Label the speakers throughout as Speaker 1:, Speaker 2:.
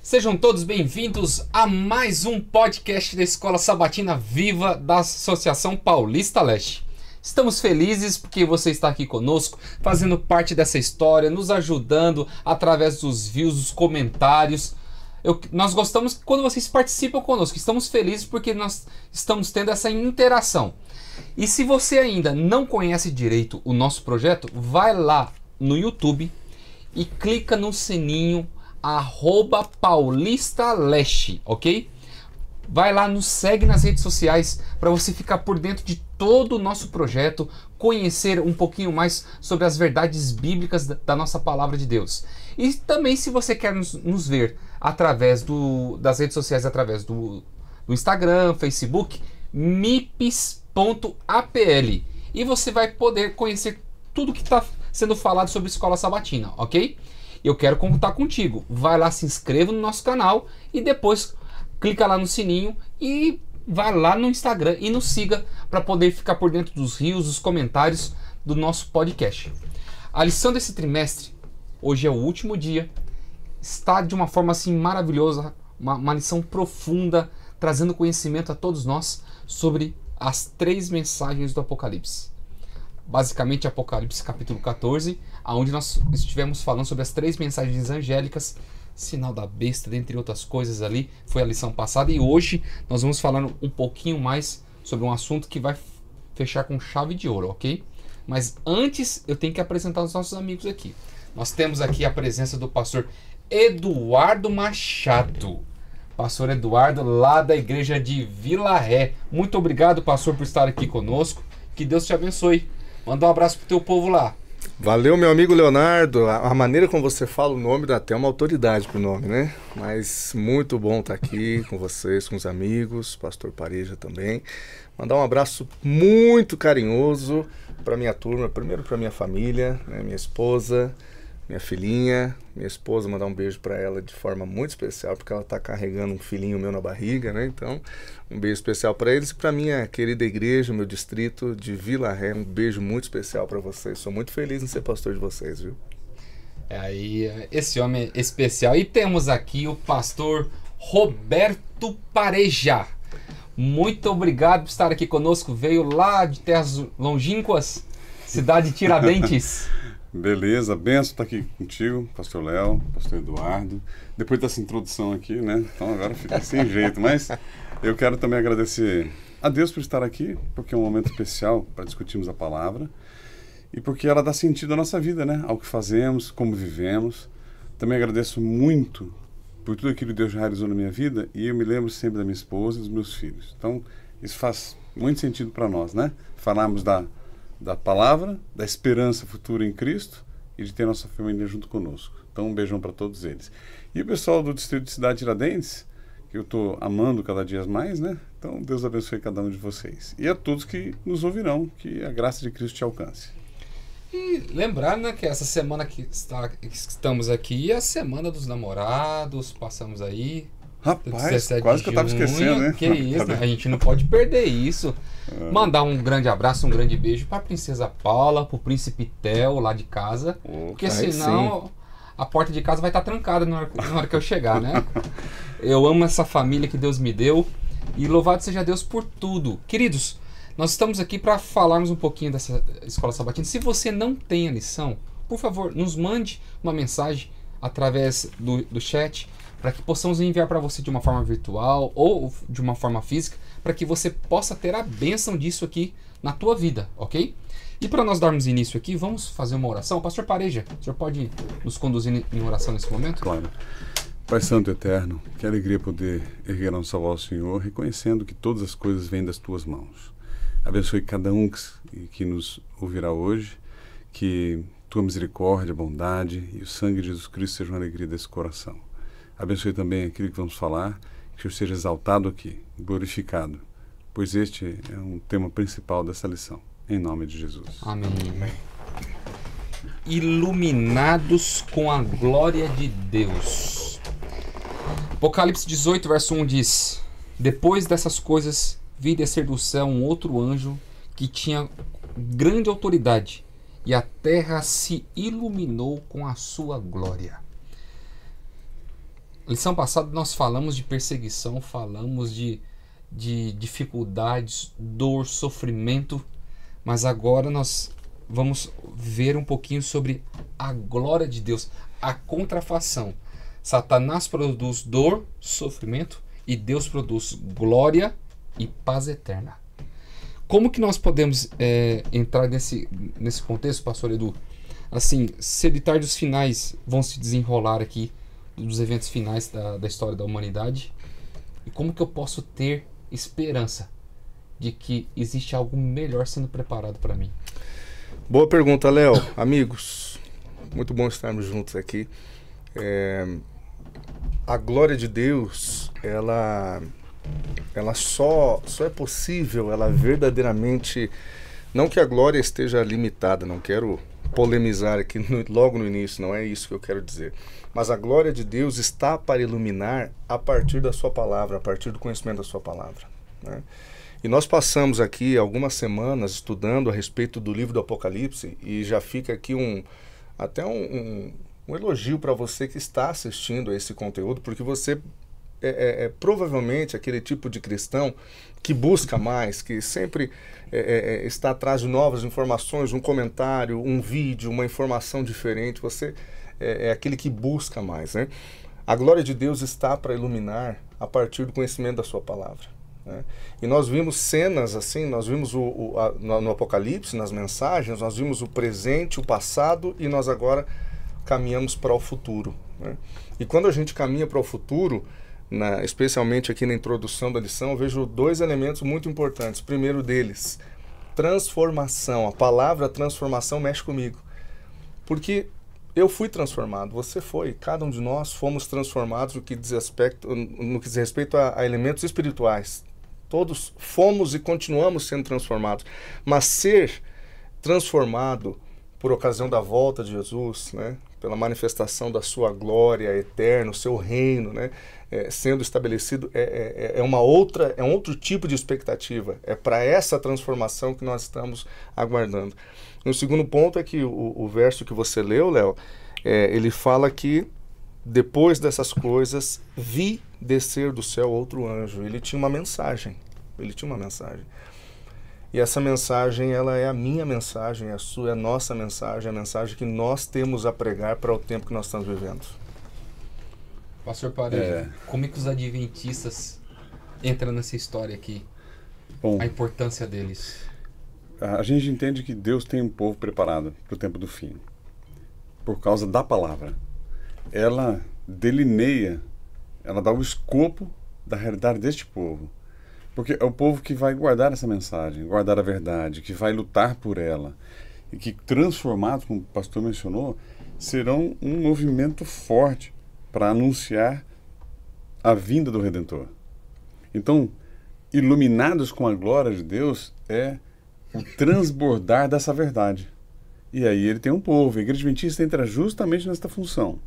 Speaker 1: Sejam todos bem-vindos a mais um podcast da Escola Sabatina Viva da Associação Paulista Leste. Estamos felizes porque você está aqui conosco, fazendo parte dessa história, nos ajudando através dos views, dos comentários. Nós gostamos quando vocês participam conosco, estamos felizes porque nós estamos tendo essa interação. E se você ainda não conhece direito o nosso projeto, vai lá no YouTube e clica no sininho @paulistaleste, ok? Vai lá, nos segue nas redes sociais para você ficar por dentro de todo o nosso projeto, conhecer um pouquinho mais sobre as verdades bíblicas da nossa palavra de Deus. E também, se você quer nos ver através das redes sociais, através do Instagram, Facebook, mips.apl, e você vai poder conhecer tudo que está sendo falado sobre Escola Sabatina, ok? Eu quero contar contigo. Vai lá, se inscreva no nosso canal e depois clica lá no sininho e vai lá no Instagram e nos siga para poder ficar por dentro dos rios, dos comentários do nosso podcast. A lição desse trimestre, hoje é o último dia, está de uma forma assim maravilhosa, uma lição profunda, trazendo conhecimento a todos nós sobre as 3 mensagens do Apocalipse. Basicamente Apocalipse capítulo 14, onde nós estivemos falando sobre as 3 mensagens angélicas, sinal da besta, dentre outras coisas ali, foi a lição passada, e hoje nós vamos falar um pouquinho mais sobre um assunto que vai fechar com chave de ouro, ok? Mas antes eu tenho que apresentar os nossos amigos aqui. Nós temos aqui a presença do pastor Eduardo Machado. Pastor Eduardo, lá da igreja de Vila Ré. Muito obrigado, pastor, por estar aqui conosco. Que Deus te abençoe. Manda um abraço pro teu povo lá.
Speaker 2: Valeu, meu amigo Leonardo. A maneira como você fala o nome dá até uma autoridade pro nome, né? Mas muito bom estar aqui com vocês, com os amigos, pastor Pareja também. Mandar um abraço muito carinhoso para minha turma, primeiro para minha família, né? Minha esposa, minha filhinha. Minha esposa, mandar um beijo para ela de forma muito especial, porque ela tá carregando um filhinho meu na barriga, né? Então, um beijo especial para eles e para minha querida igreja, meu distrito de Vila Ré. Um beijo muito especial para vocês. Sou muito feliz em ser pastor de vocês, viu?
Speaker 1: Aí, esse homem é especial. E temos aqui o pastor Roberto Pareja. Muito obrigado por estar aqui conosco. Veio lá de terras longínquas, cidade de Tiradentes.
Speaker 3: Beleza, benção estar aqui contigo, pastor Léo, pastor Eduardo. Depois dessa introdução aqui, né? Então agora fica sem jeito, mas eu quero também agradecer a Deus por estar aqui, porque é um momento especial para discutirmos a palavra e porque ela dá sentido à nossa vida, né? Ao que fazemos, como vivemos. Também agradeço muito por tudo aquilo que Deus já realizou na minha vida e eu me lembro sempre da minha esposa e dos meus filhos. Então, isso faz muito sentido para nós, né? Falarmos da palavra, da esperança futura em Cristo e de ter nossa família junto conosco. Então, um beijão para todos eles. E o pessoal do Distrito de Cidade Tiradentes, que eu estou amando cada dia mais, né? Então, Deus abençoe cada um de vocês. E a todos que nos ouvirão, que a graça de Cristo te alcance.
Speaker 1: E lembrar, né, que essa semana que estamos aqui é a Semana dos Namorados, passamos aí...
Speaker 3: Rapaz, quase que eu estava esquecendo, né?
Speaker 1: Que isso, né? A gente não pode perder isso. Mandar um grande abraço, um grande beijo para a Princesa Paula, para o Príncipe Theo lá de casa, porque senão a porta de casa vai estar trancada na hora que eu chegar, né? Eu amo essa família que Deus me deu e louvado seja Deus por tudo. Queridos, nós estamos aqui para falarmos um pouquinho dessa Escola Sabatina. Se você não tem a lição, por favor, nos mande uma mensagem através do chat, para que possamos enviar para você de uma forma virtual ou de uma forma física, para que você possa ter a bênção disso aqui na tua vida, ok? E para nós darmos início aqui, vamos fazer uma oração. Pastor Pareja, o senhor pode nos conduzir em oração nesse momento?
Speaker 3: Claro. Pai Santo e Eterno, que alegria poder erguer a nossa voz ao Senhor, reconhecendo que todas as coisas vêm das tuas mãos. Abençoe cada um que nos ouvirá hoje, que tua misericórdia, bondade e o sangue de Jesus Cristo sejam a alegria desse coração. Abençoe também aquilo que vamos falar, que o Senhor seja exaltado aqui, glorificado, pois este é um tema principal dessa lição. Em nome de Jesus.
Speaker 1: Amém. Amém. Iluminados com a glória de Deus. Apocalipse 18, verso 1 diz: Depois dessas coisas, vi descer do céu um outro anjo que tinha grande autoridade, e a terra se iluminou com a sua glória. Lição passada nós falamos de perseguição, falamos de dificuldades, dor, sofrimento, mas agora nós vamos ver um pouquinho sobre a glória de Deus, a contrafação. Satanás produz dor, sofrimento, e Deus produz glória e paz eterna. Como que nós podemos entrar nesse contexto, pastor Edu? Assim, cedo e tarde os finais vão se desenrolar aqui, dos eventos finais da história da humanidade. E como que eu posso ter esperança de que existe algo melhor sendo preparado para mim?
Speaker 2: Boa pergunta, Léo. Amigos, muito bom estarmos juntos aqui. A glória de Deus, ela só é possível, ela verdadeiramente... Não que a glória esteja limitada, não quero polemizar aqui logo no início, não é isso que eu quero dizer. Mas a glória de Deus está para iluminar a partir da sua palavra, a partir do conhecimento da sua palavra, né? E nós passamos aqui algumas semanas estudando a respeito do livro do Apocalipse, e já fica aqui até um elogio para você que está assistindo a esse conteúdo, porque você é provavelmente aquele tipo de cristão que busca mais, que sempre está atrás de novas informações, um comentário, um vídeo, uma informação diferente. Você é aquele que busca mais, né? A glória de Deus está para iluminar a partir do conhecimento da sua palavra, né? E nós vimos cenas assim, nós vimos no Apocalipse, nas mensagens, nós vimos o presente, o passado, e nós agora caminhamos para o futuro, né? E quando a gente caminha para o futuro, especialmente aqui na introdução da lição, eu vejo dois elementos muito importantes. O primeiro deles, transformação. A palavra transformação mexe comigo, porque eu fui transformado, você foi, cada um de nós fomos transformados no que diz respeito a elementos espirituais. Todos fomos e continuamos sendo transformados. Mas ser transformado por ocasião da volta de Jesus, né, pela manifestação da sua glória eterna, o seu reino, né, sendo estabelecido, é um outro tipo de expectativa. É para essa transformação que nós estamos aguardando. O segundo ponto é que o verso que você leu, Léo, ele fala que depois dessas coisas vi descer do céu outro anjo. Ele tinha uma mensagem. E essa mensagem, ela é a minha mensagem, a sua, é a nossa mensagem, a mensagem que nós temos a pregar para o tempo que nós estamos vivendo.
Speaker 1: Pastor Pareja, como é que os adventistas entram nessa história aqui?
Speaker 3: Bom,
Speaker 1: a importância deles.
Speaker 3: A gente entende que Deus tem um povo preparado para o tempo do fim, por causa da palavra. Ela delineia, ela dá o escopo da realidade deste povo. Porque é o povo que vai guardar essa mensagem, guardar a verdade, que vai lutar por ela. E que, transformados, como o pastor mencionou, serão um movimento forte para anunciar a vinda do Redentor. Então, iluminados com a glória de Deus, é o transbordar dessa verdade. E aí ele tem um povo. A Igreja Adventista entra justamente nesta função.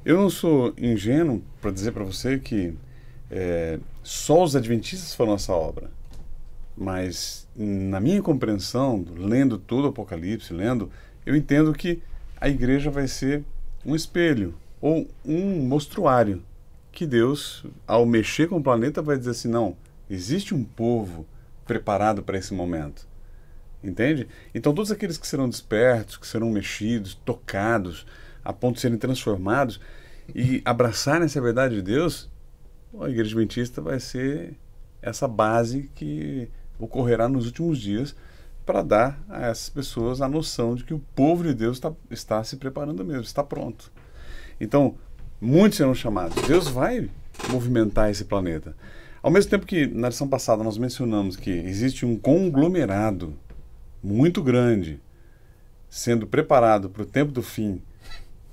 Speaker 3: Eu não sou ingênuo para dizer para você que só os adventistas foram essa obra. Mas, na minha compreensão, lendo todo o Apocalipse, eu entendo que a igreja vai ser um espelho ou um mostruário que Deus, ao mexer com o planeta, vai dizer assim, não, existe um povo preparado para esse momento. Entende? Então, todos aqueles que serão despertos, que serão mexidos, tocados, a ponto de serem transformados e abraçarem essa verdade de Deus, a Igreja Adventista vai ser essa base que ocorrerá nos últimos dias para dar a essas pessoas a noção de que o povo de Deus está se preparando mesmo, está pronto. Então, muitos serão chamados. Deus vai movimentar esse planeta. Ao mesmo tempo que na lição passada nós mencionamos que existe um conglomerado muito grande sendo preparado para o tempo do fim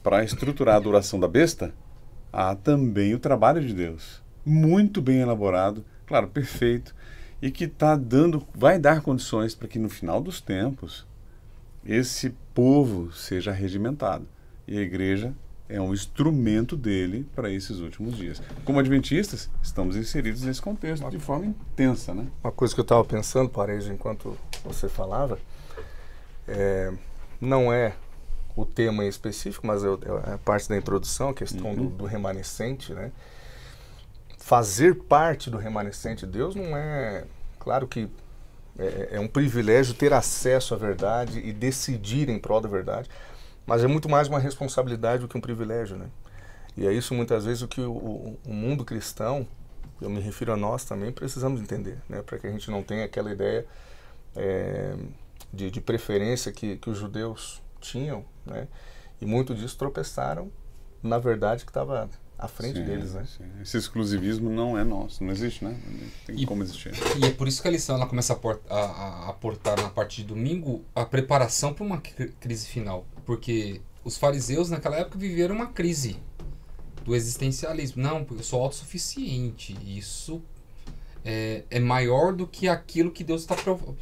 Speaker 3: para estruturar a adoração da besta, há também o trabalho de Deus, muito bem elaborado, claro, perfeito, e que vai dar condições para que no final dos tempos esse povo seja regimentado. E a igreja é um instrumento dele para esses últimos dias. Como adventistas, estamos inseridos nesse contexto de forma intensa, né?
Speaker 2: Uma coisa que eu estava pensando, Pareja, enquanto você falava, não é o tema em específico, mas é parte da introdução, a questão do remanescente, né? Fazer parte do remanescente de Deus não é... Claro que é um privilégio ter acesso à verdade e decidir em prol da verdade, mas é muito mais uma responsabilidade do que um privilégio, né? E é isso muitas vezes o que o mundo cristão, eu me refiro a nós também, precisamos entender, né? Para que a gente não tenha aquela ideia de preferência que os judeus tinham, né? E muito disso tropeçaram na verdade que estava à frente deles, né?
Speaker 3: Sim. Esse exclusivismo não é nosso, não existe, né? Não tem como existir.
Speaker 1: E é por isso que a lição ela começa a aportar na parte de domingo a preparação para uma crise final. Porque os fariseus naquela época viveram uma crise do existencialismo. Não, porque eu sou autossuficiente. Isso é maior do que aquilo que Deus está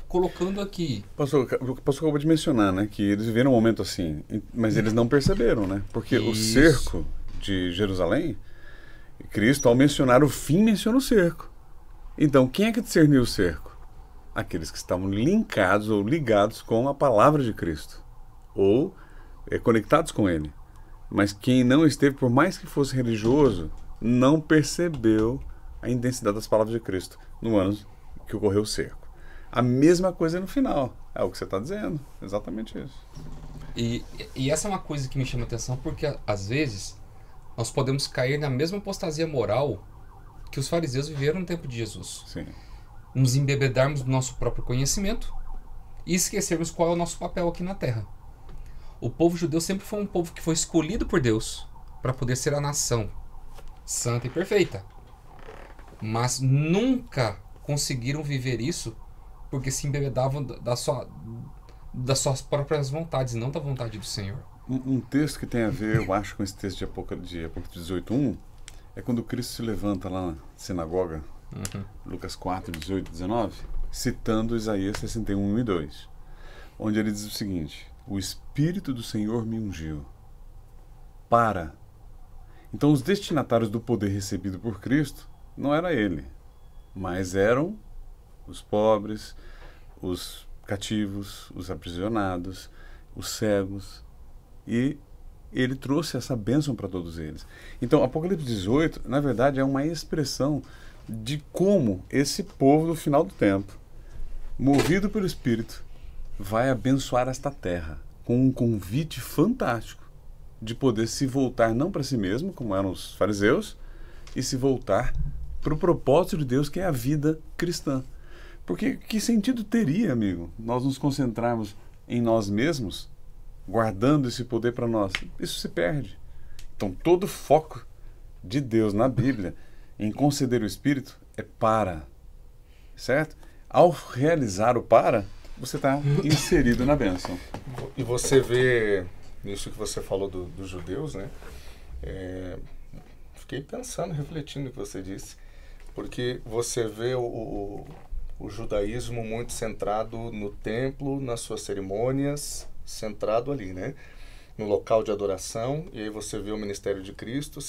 Speaker 1: colocando aqui.
Speaker 3: O pastor acabou de mencionar, né? Que eles viveram um momento assim, mas eles não perceberam, né? Porque o cerco de Jerusalém, Cristo, ao mencionar o fim, menciona o cerco. Então, quem é que discerniu o cerco? Aqueles que estavam linkados ou ligados com a palavra de Cristo, ou conectados com ele. Mas quem não esteve, por mais que fosse religioso, não percebeu a intensidade das palavras de Cristo no ano que ocorreu o cerco. A mesma coisa no final. É o que você está dizendo. Exatamente isso.
Speaker 1: E essa é uma coisa que me chama a atenção, porque às vezes nós podemos cair na mesma apostasia moral que os fariseus viveram no tempo de Jesus.
Speaker 3: Sim.
Speaker 1: Nos embebedarmos do nosso próprio conhecimento e esquecermos qual é o nosso papel aqui na Terra. O povo judeu sempre foi um povo que foi escolhido por Deus para poder ser a nação santa e perfeita. Mas nunca conseguiram viver isso porque se embebedavam das suas próprias vontades, não da vontade do Senhor.
Speaker 3: Um texto que tem a ver, eu acho, com esse texto de Apocalipse 18:1 é quando Cristo se levanta lá na sinagoga, Lucas 4, 18 e 19, citando Isaías 61, 1 e 2, onde ele diz o seguinte: o Espírito do Senhor me ungiu para... Então os destinatários do poder recebido por Cristo não era ele, mas eram os pobres, os cativos, os aprisionados, os cegos, e ele trouxe essa bênção para todos eles. Então, Apocalipse 18, na verdade, é uma expressão de como esse povo do final do tempo, movido pelo Espírito, vai abençoar esta terra com um convite fantástico de poder se voltar não para si mesmo, como eram os fariseus, e se voltar para o propósito de Deus, que é a vida cristã. Porque que sentido teria, amigo, nós nos concentrarmos em nós mesmos, guardando esse poder para nós? Isso se perde. Então, todo o foco de Deus na Bíblia em conceder o Espírito é para, certo? Ao realizar o para, você está inserido na bênção.
Speaker 2: E você vê nisso que você falou dos judeus, né? Fiquei pensando, refletindo no que você disse, porque você vê o judaísmo muito centrado no templo, nas suas cerimônias, centrado ali, né? No local de adoração, e aí você vê o ministério de Cristo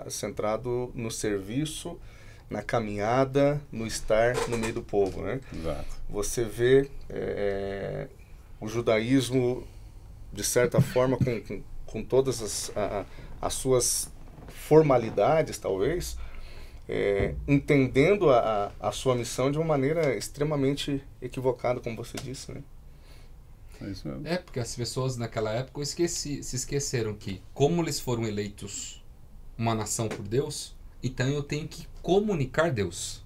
Speaker 2: centrado no serviço, na caminhada, no estar no meio do povo, né?
Speaker 3: Exato.
Speaker 2: Você vê o judaísmo, de certa forma, com todas as suas formalidades, talvez, entendendo a sua missão de uma maneira extremamente equivocada, como você disse, né?
Speaker 3: É isso mesmo.
Speaker 1: Porque as pessoas naquela época se esqueceram que, como eles foram eleitos uma nação por Deus, então eu tenho que comunicar Deus.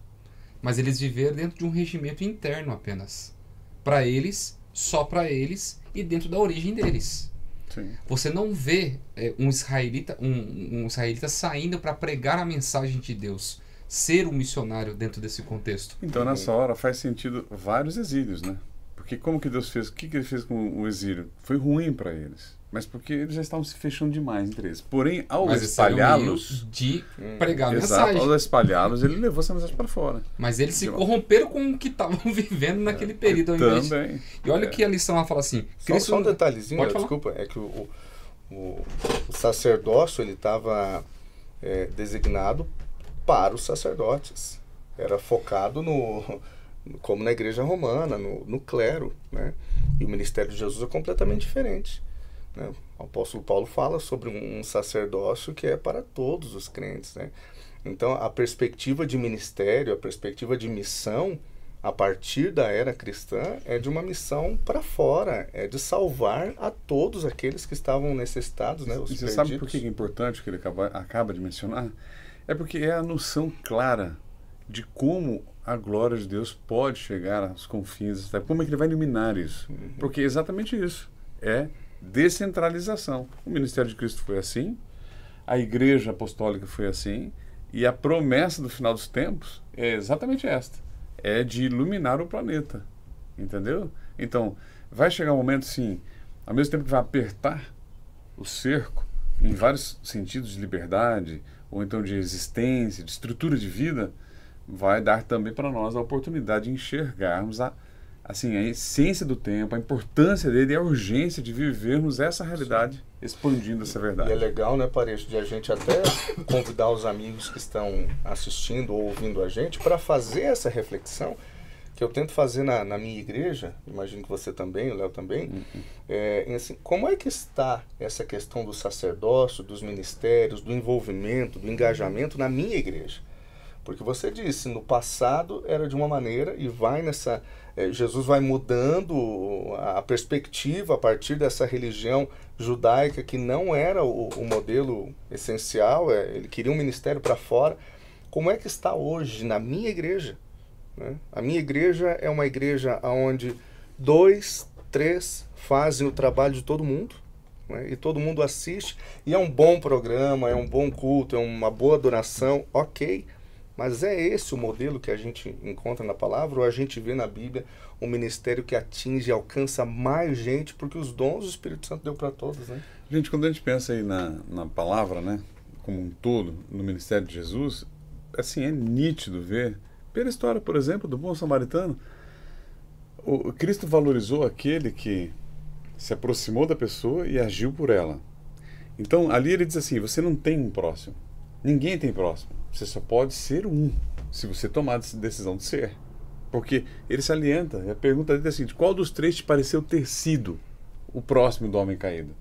Speaker 1: Mas eles viveram dentro de um regimento interno apenas. Para eles, só para eles e dentro da origem deles.
Speaker 3: Sim.
Speaker 1: Você não vê um israelita saindo para pregar a mensagem de Deus, ser um missionário dentro desse contexto.
Speaker 3: Então, nessa hora, faz sentido vários exílios, né? Porque como que Deus fez? O que ele fez com o exílio? Foi ruim para eles. Mas porque eles já estavam se fechando demais entre eles. Porém, ao espalhá-los...
Speaker 1: de pregar a
Speaker 3: exato,
Speaker 1: mensagem.
Speaker 3: ao espalhá-los, ele levou essa mensagem para fora.
Speaker 1: Mas eles se corromperam com o que estavam vivendo naquele período.
Speaker 3: Também.
Speaker 1: E olha que a lição ela fala assim...
Speaker 2: Só um detalhezinho, desculpa, é que o sacerdócio ele estava designado para os sacerdotes. Era focado como na igreja romana, no clero, né? E o ministério de Jesus é completamente diferente. né? O apóstolo Paulo fala sobre um sacerdócio que é para todos os crentes, né? Então, a perspectiva de ministério, a perspectiva de missão, a partir da era cristã, é de uma missão para fora, é de salvar a todos aqueles que estavam necessitados, né? Os
Speaker 3: e você
Speaker 2: perdidos.
Speaker 3: sabe por que é importante o que ele acaba de mencionar? É porque é a noção clara de como a glória de Deus pode chegar aos confins, como é que ele vai iluminar isso. Porque é exatamente isso, é descentralização. O ministério de Cristo foi assim, a igreja apostólica foi assim, e a promessa do final dos tempos é exatamente esta, é de iluminar o planeta, entendeu? Então, vai chegar um momento, sim, ao mesmo tempo que vai apertar o cerco, em vários sentidos de liberdade, ou então de existência, de estrutura de vida, vai dar também para nós a oportunidade de enxergarmos a essência do tempo, a importância dele e a urgência de vivermos essa realidade, expandindo essa verdade.
Speaker 2: E é legal, né, Parejo, de a gente até convidar os amigos que estão assistindo ou ouvindo a gente para fazer essa reflexão, que eu tento fazer na minha igreja, imagino que você também, o Léo também, assim, como é que está essa questão do sacerdócio, dos ministérios, do envolvimento, do engajamento na minha igreja? Porque você disse, no passado era de uma maneira e vai nessa... Jesus vai mudando a perspectiva a partir dessa religião judaica que não era o modelo essencial, ele queria um ministério para fora. Como é que está hoje na minha igreja? Né? A minha igreja é uma igreja onde 2, 3 fazem o trabalho de todo mundo, né? E todo mundo assiste, e é um bom programa, é um bom culto, é uma boa adoração, ok. Mas é esse o modelo que a gente encontra na palavra, ou a gente vê na Bíblia um ministério que atinge e alcança mais gente, porque os dons do Espírito Santo deu para todos, né?
Speaker 3: Gente, quando a gente pensa aí na palavra, né, como um todo, no ministério de Jesus, assim, é nítido ver, pela história, por exemplo, do bom samaritano, o Cristo valorizou aquele que se aproximou da pessoa e agiu por ela. Então, ali ele diz assim, você não tem um próximo. Ninguém tem próximo. Você só pode ser um, se você tomar a decisão de ser. Porque ele se alienta. E a pergunta dele é a seguinte, qual dos 3 te pareceu ter sido o próximo do homem caído?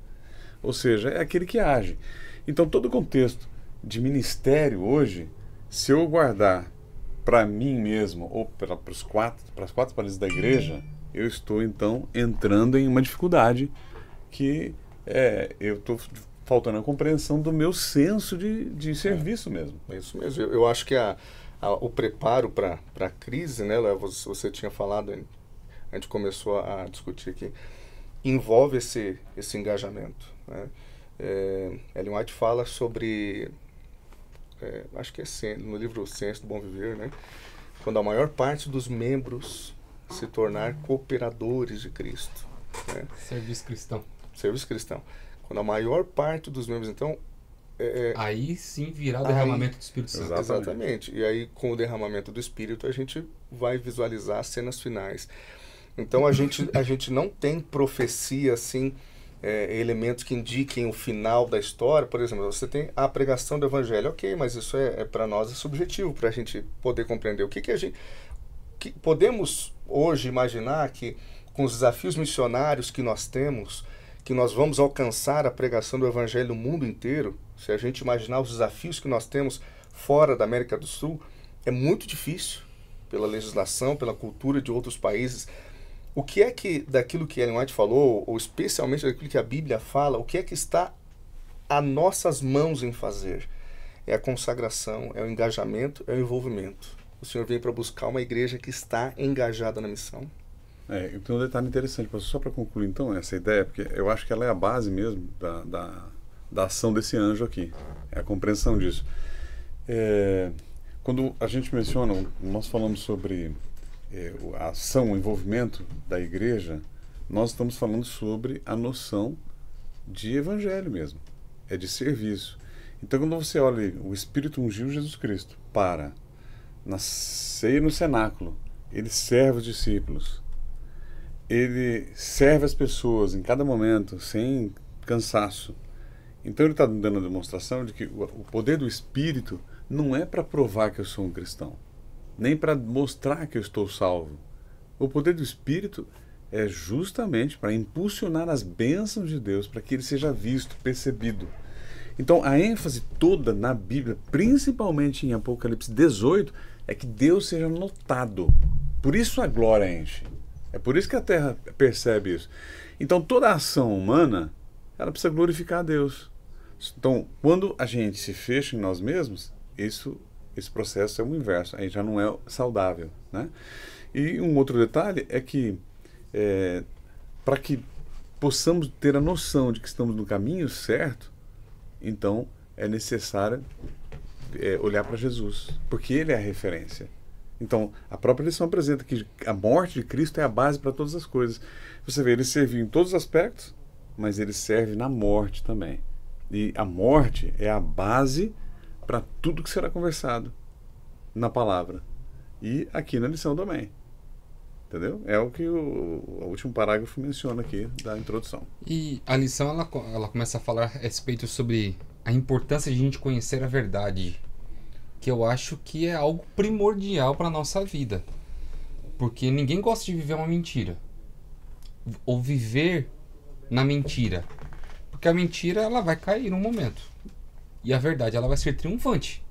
Speaker 3: Ou seja, é aquele que age. Então, todo o contexto de ministério hoje, se eu guardar para mim mesmo, ou para as 4 paredes da igreja, eu estou, então, entrando em uma dificuldade que eu estou... faltando a compreensão do meu senso de serviço mesmo.
Speaker 2: É isso mesmo. Eu acho que o preparo para a crise, né, Léo, você tinha falado, a gente começou a discutir aqui, envolve esse engajamento. Né? Ellen White fala sobre, acho que é no livro Ciência do Bom Viver, né? Quando a maior parte dos membros se tornar cooperadores de Cristo. Né?
Speaker 1: Serviço cristão.
Speaker 2: Serviço cristão. Quando a maior parte dos membros, então...
Speaker 1: aí sim virá o derramamento do Espírito Santo.
Speaker 2: Exatamente. E aí, com o derramamento do Espírito, a gente vai visualizar as cenas finais. Então, a gente não tem profecia, assim, elementos que indiquem o final da história. Por exemplo, você tem a pregação do Evangelho. Ok, mas isso para nós é subjetivo, para a gente poder compreender. O que a gente... podemos hoje imaginar que, com os desafios missionários que nós temos... que nós vamos alcançar a pregação do Evangelho no mundo inteiro, se a gente imaginar os desafios que nós temos fora da América do Sul, é muito difícil, pela legislação, pela cultura de outros países. O que é que, daquilo que Ellen White falou, ou especialmente daquilo que a Bíblia fala, o que é que está a nossas mãos em fazer? É a consagração, é o engajamento, é o envolvimento. O Senhor vem para buscar uma igreja que está engajada na missão.
Speaker 3: Tem um detalhe interessante, só para concluir então essa ideia, porque eu acho que ela é a base mesmo da ação desse anjo aqui, é a compreensão disso. Quando a gente menciona, nós falamos sobre a ação, o envolvimento da igreja, nós estamos falando sobre a noção de evangelho mesmo, é de serviço. Então quando você olha, o Espírito ungiu Jesus Cristo para, na ceia no cenáculo, ele serve os discípulos, ele serve as pessoas em cada momento, sem cansaço. Então ele está dando a demonstração de que o poder do Espírito não é para provar que eu sou um cristão, nem para mostrar que eu estou salvo. O poder do Espírito é justamente para impulsionar as bênçãos de Deus, para que ele seja visto, percebido. Então, a ênfase toda na Bíblia, principalmente em Apocalipse 18, é que Deus seja notado. Por isso a glória enche. É por isso que a terra percebe isso. Então, toda a ação humana, ela precisa glorificar a Deus. Então, quando a gente se fecha em nós mesmos, esse processo é o inverso. Aí já não é saudável, né? E um outro detalhe é que, para que possamos ter a noção de que estamos no caminho certo, então é necessário olhar para Jesus, porque ele é a referência. Então, a própria lição apresenta que a morte de Cristo é a base para todas as coisas. Você vê, ele serviu em todos os aspectos, mas ele serve na morte também. E a morte é a base para tudo que será conversado na palavra. E aqui na lição também. Entendeu? É o que o último parágrafo menciona aqui da introdução.
Speaker 1: E a lição ela começa a falar a respeito sobre a importância de a gente conhecer a verdade, que eu acho que é algo primordial para a nossa vida. Porque ninguém gosta de viver uma mentira. Ou viver na mentira. Porque a mentira ela vai cair num momento. E a verdade ela vai ser triunfante.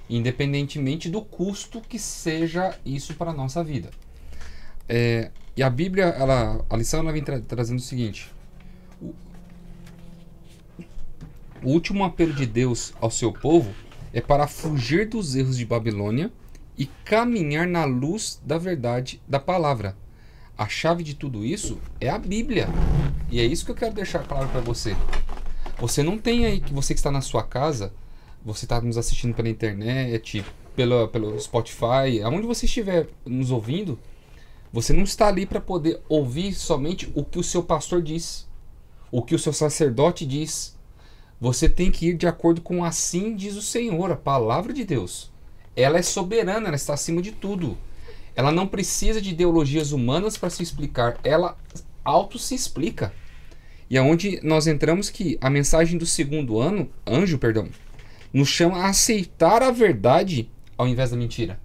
Speaker 1: Independentemente do custo que seja isso para a nossa vida. E a Bíblia, a lição ela vem trazendo o seguinte: o último apelo de Deus ao seu povo é para fugir dos erros de Babilônia e caminhar na luz da verdade da palavra. A chave de tudo isso é a Bíblia. E é isso que eu quero deixar claro para você. Você não tem aí, que você que está na sua casa, você está nos assistindo pela internet, pelo Spotify, aonde você estiver nos ouvindo, você não está ali para poder ouvir somente o que o seu pastor diz, o que o seu sacerdote diz. Você tem que ir de acordo com assim diz o Senhor, a palavra de Deus. Ela é soberana, ela está acima de tudo. Ela não precisa de ideologias humanas para se explicar, ela auto se explica. E aonde nós entramos que a mensagem do segundo anjo, nos chama a aceitar a verdade ao invés da mentira.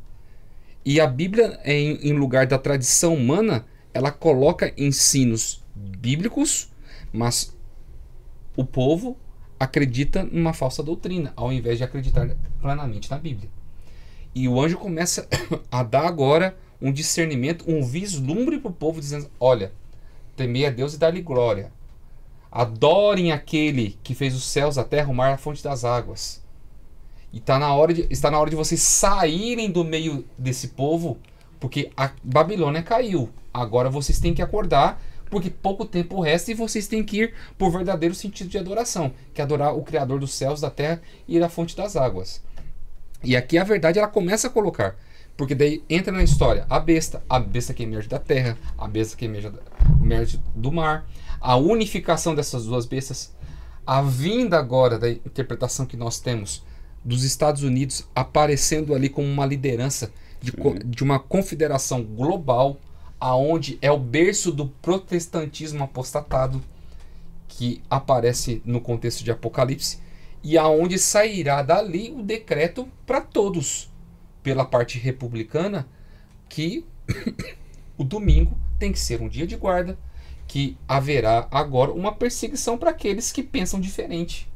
Speaker 1: E a Bíblia, em lugar da tradição humana, ela coloca ensinos bíblicos, mas o povo acredita numa falsa doutrina, ao invés de acreditar plenamente na Bíblia. E o anjo começa a dar agora um discernimento, um vislumbre para o povo, dizendo: olha, temei a Deus e dar-lhe glória. Adorem aquele que fez os céus, a terra, o mar, a fonte das águas. E está na hora de vocês saírem do meio desse povo, porque a Babilônia caiu. Agora vocês têm que acordar, porque pouco tempo resta e vocês têm que ir por verdadeiro sentido de adoração, que é adorar o Criador dos céus, da terra e da fonte das águas. E aqui a verdade ela começa a colocar, porque daí entra na história a besta que emerge da terra, a besta que emerge do mar, a unificação dessas duas bestas, a vinda agora da interpretação que nós temos dos Estados Unidos aparecendo ali como uma liderança de uma confederação global, aonde é o berço do protestantismo apostatado, que aparece no contexto de Apocalipse, e aonde sairá dali o decreto para todos, pela parte republicana, que o domingo tem que ser um dia de guarda, que haverá agora uma perseguição para aqueles que pensam diferente.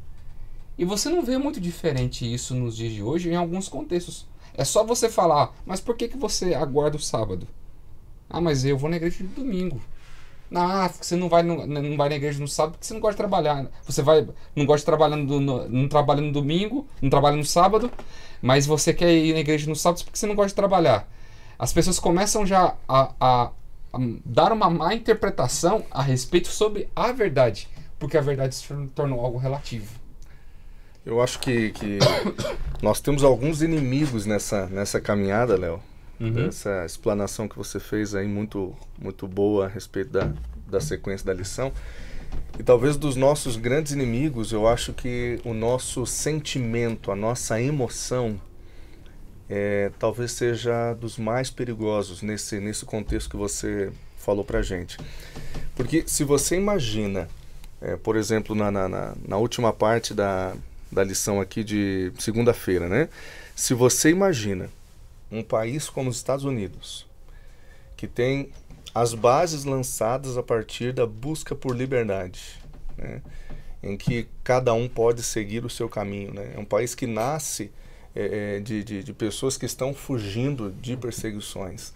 Speaker 1: E você não vê muito diferente isso nos dias de hoje em alguns contextos. É só você falar: mas por que você aguarda o sábado? Ah, mas eu vou na igreja no domingo. Ah, você não vai na igreja no sábado porque você não gosta de trabalhar. Você não gosta de trabalhar não trabalha no domingo, não trabalha no sábado, mas você quer ir na igreja no sábado porque você não gosta de trabalhar. As pessoas começam já a dar uma má interpretação a respeito sobre a verdade, porque a verdade se tornou algo relativo.
Speaker 2: Eu acho que nós temos alguns inimigos nessa caminhada, Léo.
Speaker 1: Uhum.
Speaker 2: Essa explanação que você fez aí, muito, muito boa a respeito da sequência da lição. E talvez dos nossos grandes inimigos, eu acho que o nosso sentimento, a nossa emoção, talvez seja dos mais perigosos nesse contexto que você falou pra gente. Porque se você imagina, por exemplo, na última parte da lição aqui de segunda-feira, né? Se você imagina um país como os Estados Unidos, que tem as bases lançadas a partir da busca por liberdade, né? Em que cada um pode seguir o seu caminho, né? É um país que nasce de pessoas que estão fugindo de perseguições.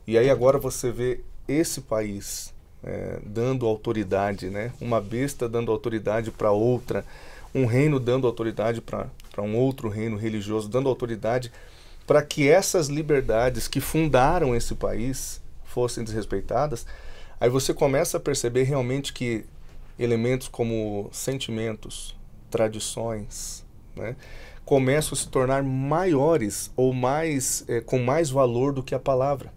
Speaker 2: E aí agora você vê esse país dando autoridade, né? Uma besta dando autoridade para outra, um reino dando autoridade para um outro reino religioso, dando autoridade para que essas liberdades que fundaram esse país fossem desrespeitadas. Aí você começa a perceber realmente que elementos como sentimentos, tradições, né, começam a se tornar maiores ou com mais valor do que a palavra.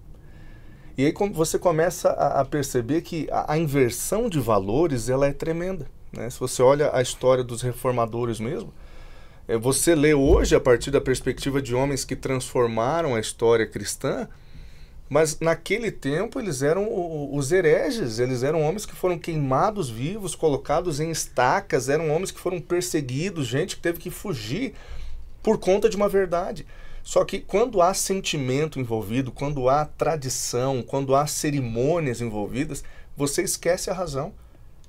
Speaker 2: E aí você começa a perceber que a inversão de valores ela é tremenda, né? Se você olha a história dos reformadores mesmo, você lê hoje a partir da perspectiva de homens que transformaram a história cristã, mas naquele tempo eles eram os hereges, eles eram homens que foram queimados vivos, colocados em estacas, eram homens que foram perseguidos, gente que teve que fugir por conta de uma verdade. Só que quando há sentimento envolvido, quando há tradição, quando há cerimônias envolvidas, você esquece a razão.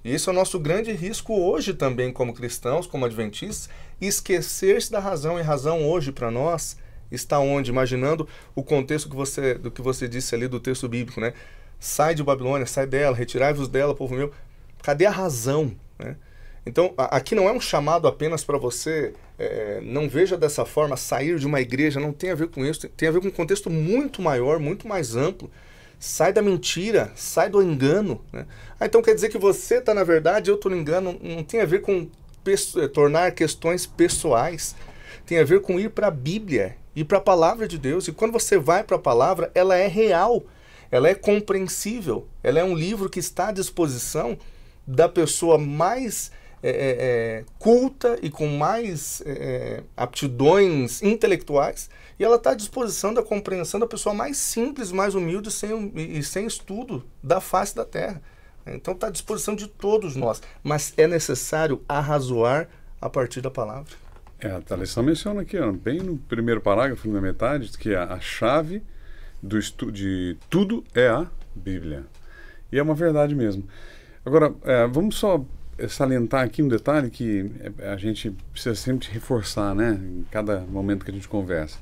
Speaker 2: E esse é o nosso grande risco hoje também como cristãos, como adventistas, esquecer-se da razão. E razão hoje para nós está onde? Imaginando o contexto do que você disse ali do texto bíblico, né? Sai de Babilônia, sai dela, retirai-vos dela, povo meu. Cadê a razão, né? Então, aqui não é um chamado apenas para você, não veja dessa forma, sair de uma igreja, não tem a ver com isso, tem a ver com um contexto muito maior, muito mais amplo. Sai da mentira, sai do engano, né? Então quer dizer que você está na verdade, eu estou no engano, não tem a ver com tornar questões pessoais, tem a ver com ir para a Bíblia, ir para a palavra de Deus. E quando você vai para a palavra, ela é real, ela é compreensível, ela é um livro que está à disposição da pessoa mais culta e com mais aptidões intelectuais, e ela está à disposição da compreensão da pessoa mais simples, mais humilde e sem estudo da face da terra. Então está à disposição de todos nós, mas é necessário arrazoar a partir da palavra.
Speaker 3: A lição menciona aqui, bem no primeiro parágrafo, na metade, que a chave de tudo é a Bíblia. E é uma verdade mesmo. Agora, vamos só salientar aqui um detalhe que a gente precisa sempre reforçar, né, em cada momento que a gente conversa.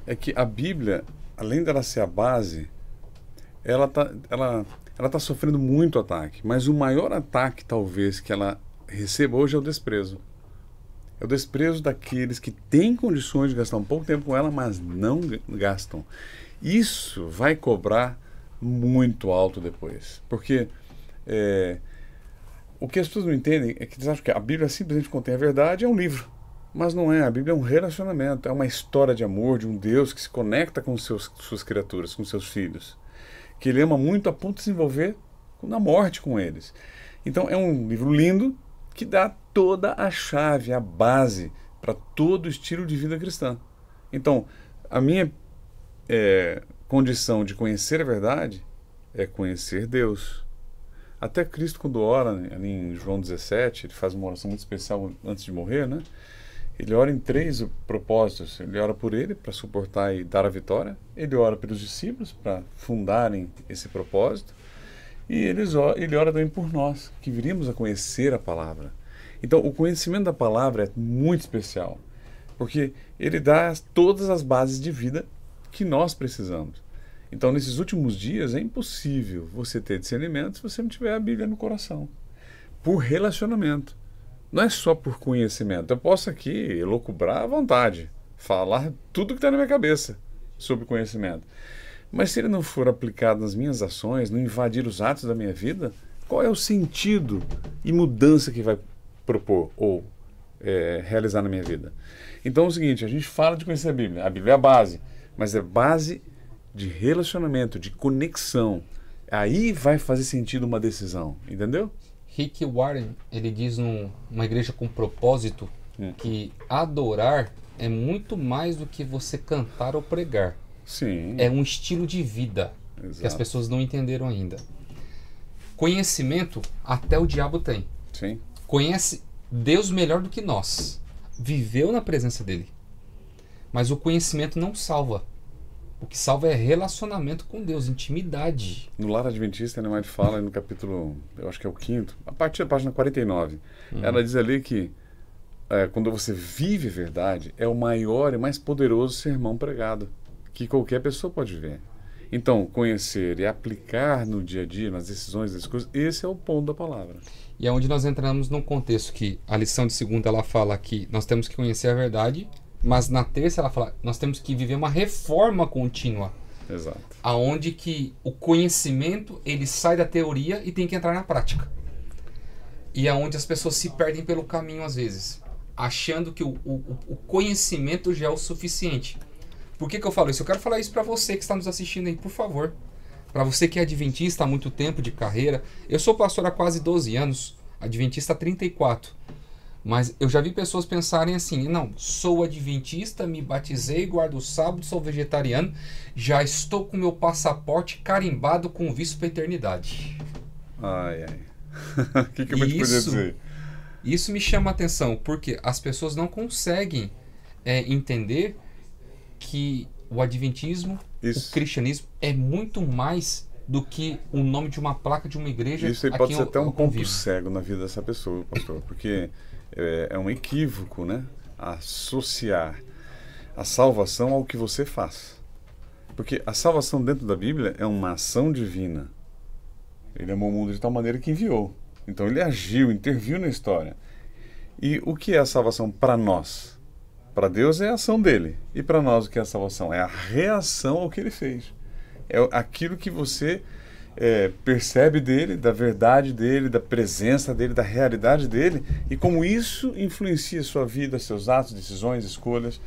Speaker 3: É que a Bíblia, além dela ser a base, ela tá sofrendo muito ataque. Mas o maior ataque, talvez, que ela receba hoje é o desprezo. É o desprezo daqueles que têm condições de gastar um pouco tempo com ela, mas não gastam. Isso vai cobrar muito alto depois. Porque o que as pessoas não entendem é que eles acham que a Bíblia simplesmente contém a verdade, é um livro. Mas não é. A Bíblia é um relacionamento, é uma história de amor de um Deus que se conecta com suas criaturas, com seus filhos. Que ele ama muito a ponto de se envolver na morte com eles. Então é um livro lindo que dá toda a chave, a base para todo o estilo de vida cristã. Então, a minha condição de conhecer a verdade é conhecer Deus. Até Cristo, quando ora, ali em João 17, ele faz uma oração muito especial antes de morrer, né? Ele ora em 3 propósitos. Ele ora por ele, para suportar e dar a vitória. Ele ora pelos discípulos, para fundarem esse propósito. E ele ora também por nós, que viríamos a conhecer a palavra. Então, o conhecimento da palavra é muito especial, porque ele dá todas as bases de vida que nós precisamos. Então, nesses últimos dias, é impossível você ter discernimento se você não tiver a Bíblia no coração. Por relacionamento. Não é só por conhecimento. Eu posso aqui elocubrar à vontade, falar tudo que está na minha cabeça sobre conhecimento. Mas se ele não for aplicado nas minhas ações, não invadir os atos da minha vida, qual é o sentido e mudança que vai propor ou realizar na minha vida? Então é o seguinte, a gente fala de conhecer a Bíblia é a base, mas é base de relacionamento, de conexão. Aí vai fazer sentido uma decisão, entendeu?
Speaker 1: Rick Warren, ele diz numa igreja com propósito que adorar é muito mais do que você cantar ou pregar.
Speaker 3: Sim.
Speaker 1: É um estilo de vida. Exato. Que as pessoas não entenderam ainda. Conhecimento até o diabo tem.
Speaker 3: Sim.
Speaker 1: Conhece Deus melhor do que nós. Viveu na presença dele. Mas o conhecimento não salva. O que salva é relacionamento com Deus, intimidade.
Speaker 3: No Lar Adventista, a White fala no capítulo, eu acho que é o 5º, a partir da página 49, ela diz ali que quando você vive a verdade, é o maior e mais poderoso sermão pregado, que qualquer pessoa pode ver. Então, conhecer e aplicar no dia a dia, nas decisões, das coisas, esse é o ponto da palavra.
Speaker 1: E é onde nós entramos num contexto que a lição de segunda ela fala que nós temos que conhecer a verdade, mas na terça ela fala nós temos que viver uma reforma contínua.
Speaker 3: Exato.
Speaker 1: Aonde que o conhecimento ele sai da teoria e tem que entrar na prática. E é onde as pessoas se perdem pelo caminho às vezes, achando que o conhecimento já é o suficiente. Por que eu falo isso? Eu quero falar isso para você que está nos assistindo aí, por favor. Para você que é adventista há muito tempo de carreira. Eu sou pastor há quase 12 anos, adventista há 34. Mas eu já vi pessoas pensarem assim, não, sou adventista, me batizei, guardo o sábado, sou vegetariano, já estou com meu passaporte carimbado com visto para a eternidade.
Speaker 3: Ai, ai. O que eu vou te poder dizer?
Speaker 1: Isso me chama a atenção, porque as pessoas não conseguem entender que o adventismo, o cristianismo é muito mais do que o nome de uma placa de uma igreja.
Speaker 3: Isso aí pode ser até um ponto cego na vida dessa pessoa, pastor, porque é um equívoco, né? Associar a salvação ao que você faz. Porque a salvação dentro da Bíblia é uma ação divina. Ele amou o mundo de tal maneira que enviou. Então ele agiu, interviu na história. E o que é a salvação para nós? Para Deus é a ação dele. E para nós o que é a salvação? É a reação ao que ele fez. É aquilo que você percebe dele, da verdade dele, da presença dele, da realidade dele, e como isso influencia a sua vida, seus atos, decisões, escolhas.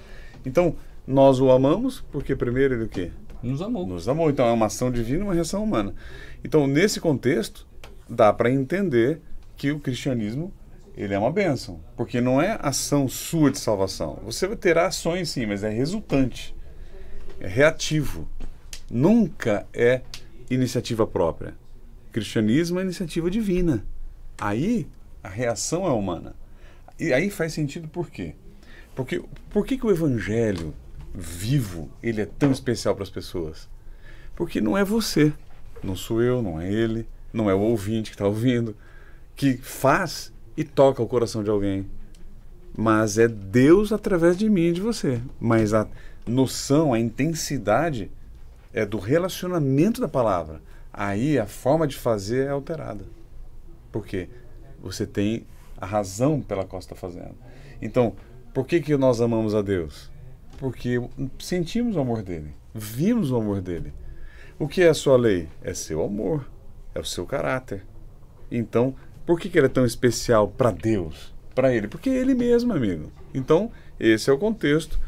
Speaker 3: Então, nós o amamos porque primeiro ele o quê?
Speaker 1: Nos amou.
Speaker 3: Nos amou. Então é uma ação divina e uma reação humana. Então, nesse contexto, dá para entender que o cristianismo ele é uma bênção, porque não é ação sua de salvação. Você terá ações sim, mas é resultante, é reativo. Nunca é iniciativa própria. O cristianismo é iniciativa divina. Aí a reação é humana. E aí faz sentido por quê? Porque por que o evangelho vivo ele é tão especial para as pessoas? Porque não é você, não sou eu, não é ele, não é o ouvinte que está ouvindo, que faz e toca o coração de alguém. Mas é Deus através de mim e de você. Mas a noção, a intensidade é do relacionamento da palavra. Aí a forma de fazer é alterada. Por quê? Você tem a razão pela qual você está fazendo. Então, por que nós amamos a Deus? Porque sentimos o amor dele, vimos o amor dele. O que é a sua lei? É seu amor, é o seu caráter. Então, por que ele é tão especial para Deus? Para ele? Porque é ele mesmo, amigo. Então, esse é o contexto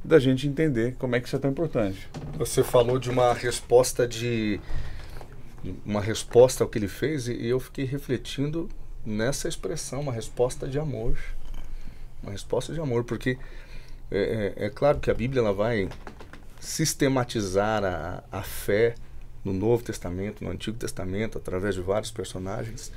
Speaker 3: da gente entender como é que isso é tão importante.
Speaker 2: Você falou de uma resposta ao que ele fez e eu fiquei refletindo nessa expressão, uma resposta de amor. Uma resposta de amor, porque é claro que a Bíblia ela vai sistematizar a fé no Novo Testamento, no Antigo Testamento, através de vários personagens.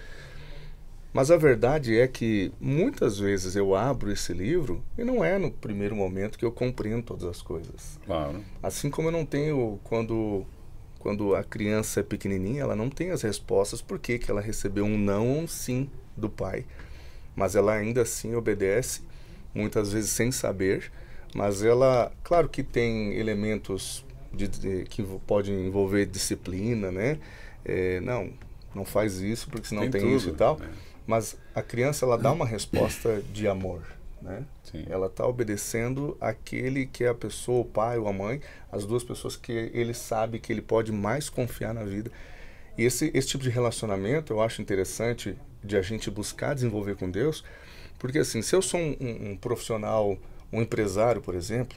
Speaker 2: Mas a verdade é que muitas vezes eu abro esse livro e não é no primeiro momento que eu compreendo todas as coisas.
Speaker 3: Claro.
Speaker 2: Assim como eu não tenho, quando a criança é pequenininha, ela não tem as respostas por que ela recebeu um não ou um sim do pai. Mas ela ainda assim obedece, muitas vezes sem saber, mas ela, claro que tem elementos que podem envolver disciplina, né? Não faz isso porque senão tem isso e tal. Mas a criança, ela dá uma resposta de amor, né?
Speaker 3: Sim.
Speaker 2: Ela está obedecendo aquele que é a pessoa, o pai ou a mãe, as duas pessoas que ele sabe que ele pode mais confiar na vida. E esse tipo de relacionamento eu acho interessante de a gente buscar desenvolver com Deus, porque assim, se eu sou um profissional, um empresário, por exemplo,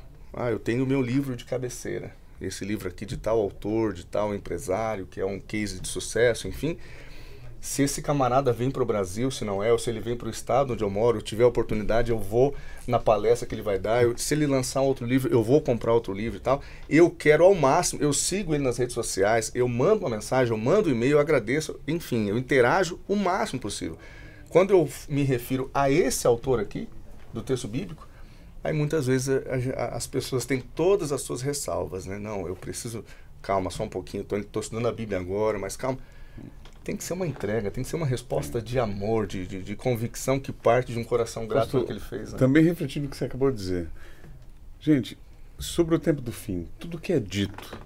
Speaker 2: eu tenho o meu livro de cabeceira, esse livro aqui de tal autor, de tal empresário, que é um case de sucesso, enfim. Se esse camarada vem para o Brasil, se não é, ou se ele vem para o estado onde eu moro, eu tiver a oportunidade, eu vou na palestra que ele vai dar, se ele lançar outro livro, eu vou comprar outro livro e tal. Eu quero ao máximo, eu sigo ele nas redes sociais, eu mando uma mensagem, eu mando um e-mail, eu agradeço, enfim, eu interajo o máximo possível. Quando eu me refiro a esse autor aqui, do texto bíblico, Aí muitas vezes as pessoas têm todas as suas ressalvas, né? Não, eu preciso, calma, só um pouquinho, estou estudando a Bíblia agora, mas calma. Tem que ser uma entrega, tem que ser uma resposta de amor, de convicção que parte de um coração grato pelo que ele fez. Né?
Speaker 3: Também refletindo o que você acabou de dizer. Gente, sobre o tempo do fim, tudo que é dito,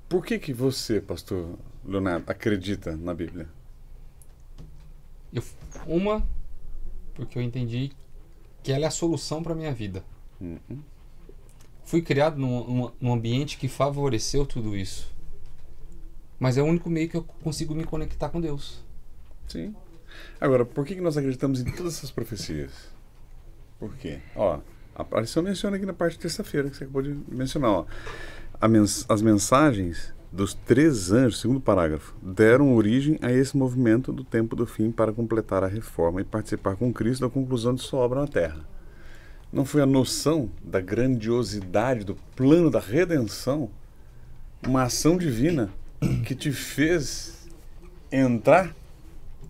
Speaker 3: por que você, pastor Leonardo, acredita na Bíblia?
Speaker 1: Porque eu entendi que ela é a solução para a minha vida.
Speaker 3: Uhum.
Speaker 1: Fui criado num ambiente que favoreceu tudo isso. Mas é o único meio que eu consigo me conectar com Deus.
Speaker 3: Sim. Agora, por que nós acreditamos em todas essas profecias? Por quê? Ó, apareceu menciona aqui na parte de terça-feira, que você acabou de mencionar. Ó. As mensagens dos 3 anjos, segundo parágrafo, deram origem a esse movimento do tempo do fim para completar a reforma e participar com Cristo da conclusão de sua obra na Terra. Não foi a noção da grandiosidade do plano da redenção, uma ação divina que te fez entrar